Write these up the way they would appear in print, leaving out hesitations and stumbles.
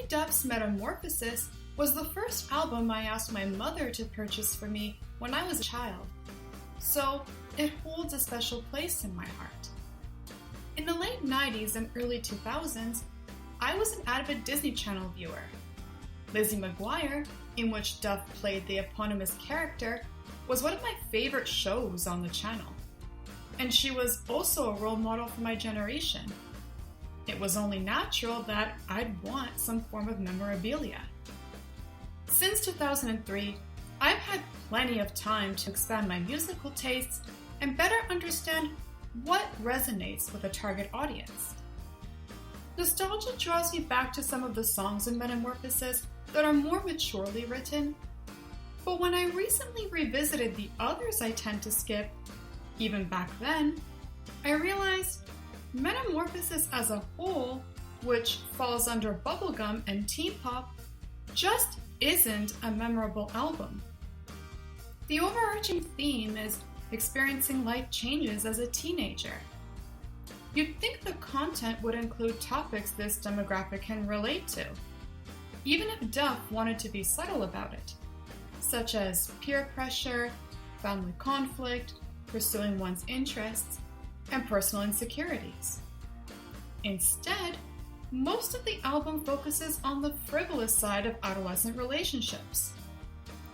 Duff's Metamorphosis was the first album I asked my mother to purchase for me when I was a child, so it holds a special place in my heart. In the late 90s and early 2000s, I was an avid Disney Channel viewer. Lizzie McGuire, in which Duff played the eponymous character, was one of my favorite shows on the channel. And she was also a role model for my generation. It was only natural that I'd want some form of memorabilia. Since 2003, I've had plenty of time to expand my musical tastes and better understand what resonates with a target audience. Nostalgia draws me back to some of the songs in Metamorphosis that are more maturely written, but when I recently revisited the others I tend to skip, even back then, I realized Metamorphosis as a whole, which falls under bubblegum and teen pop, just isn't a memorable album. The overarching theme is experiencing life changes as a teenager. You'd think the content would include topics this demographic can relate to, even if Duff wanted to be subtle about it, such as peer pressure, family conflict, pursuing one's interests, and personal insecurities. Instead, most of the album focuses on the frivolous side of adolescent relationships.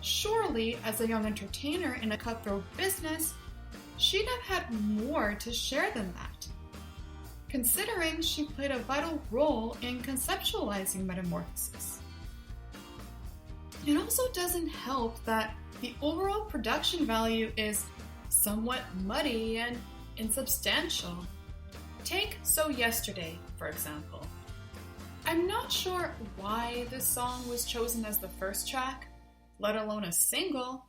Surely, as a young entertainer in a cutthroat business, she'd have had more to share than that, considering she played a vital role in conceptualizing Metamorphosis. It also doesn't help that the overall production value is somewhat muddy and insubstantial. Take So Yesterday, for example. I'm not sure why this song was chosen as the first track, let alone a single,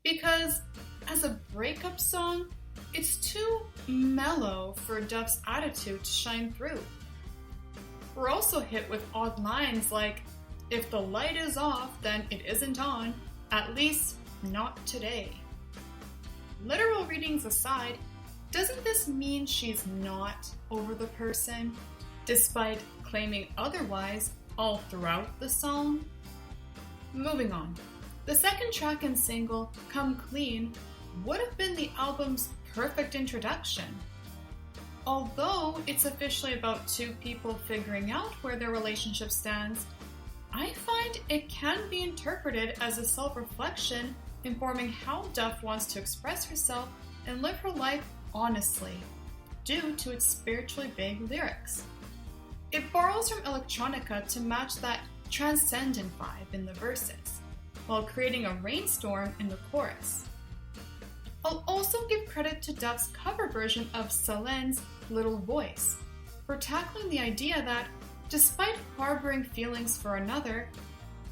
because as a breakup song, it's too mellow for Duff's attitude to shine through. We're also hit with odd lines like, "If the light is off, then it isn't on, at least not today." Literal readings aside, doesn't this mean she's not over the person, despite claiming otherwise all throughout the song? Moving on. The second track and single, Come Clean, would have been the album's perfect introduction. Although it's officially about two people figuring out where their relationship stands, I find it can be interpreted as a self-reflection informing how Duff wants to express herself and live her life honestly, due to its spiritually vague lyrics. It borrows from electronica to match that transcendent vibe in the verses, while creating a rainstorm in the chorus. I'll also give credit to Duff's cover version of Selene's Little Voice for tackling the idea that, despite harboring feelings for another,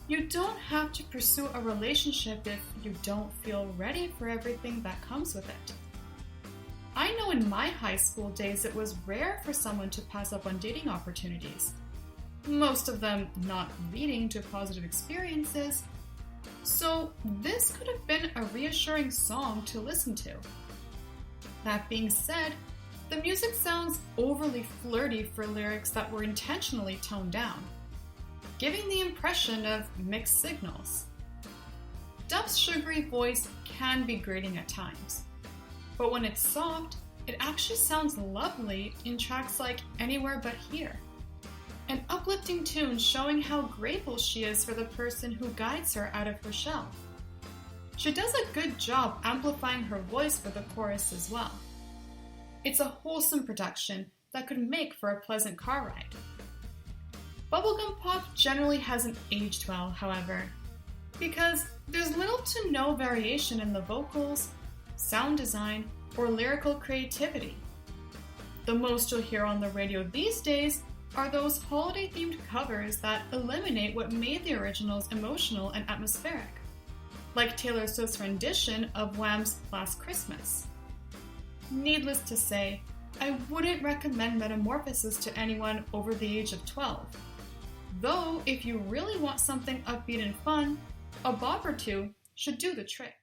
you don't have to pursue a relationship if you don't feel ready for everything that comes with it. I know in my high school days it was rare for someone to pass up on dating opportunities, most of them not leading to positive experiences, so this could have been a reassuring song to listen to. That being said, the music sounds overly flirty for lyrics that were intentionally toned down, giving the impression of mixed signals. Duff's sugary voice can be grating at times, but when it's soft, it actually sounds lovely in tracks like Anywhere But Here, an uplifting tune showing how grateful she is for the person who guides her out of her shell. She does a good job amplifying her voice for the chorus as well. It's a wholesome production that could make for a pleasant car ride. Bubblegum pop generally hasn't aged well, however, because there's little to no variation in the vocals, sound design, or lyrical creativity. The most you'll hear on the radio these days are those holiday-themed covers that eliminate what made the originals emotional and atmospheric, like Taylor Swift's rendition of Wham's Last Christmas. Needless to say, I wouldn't recommend Metamorphosis to anyone over the age of 12. Though, if you really want something upbeat and fun, a bop or two should do the trick.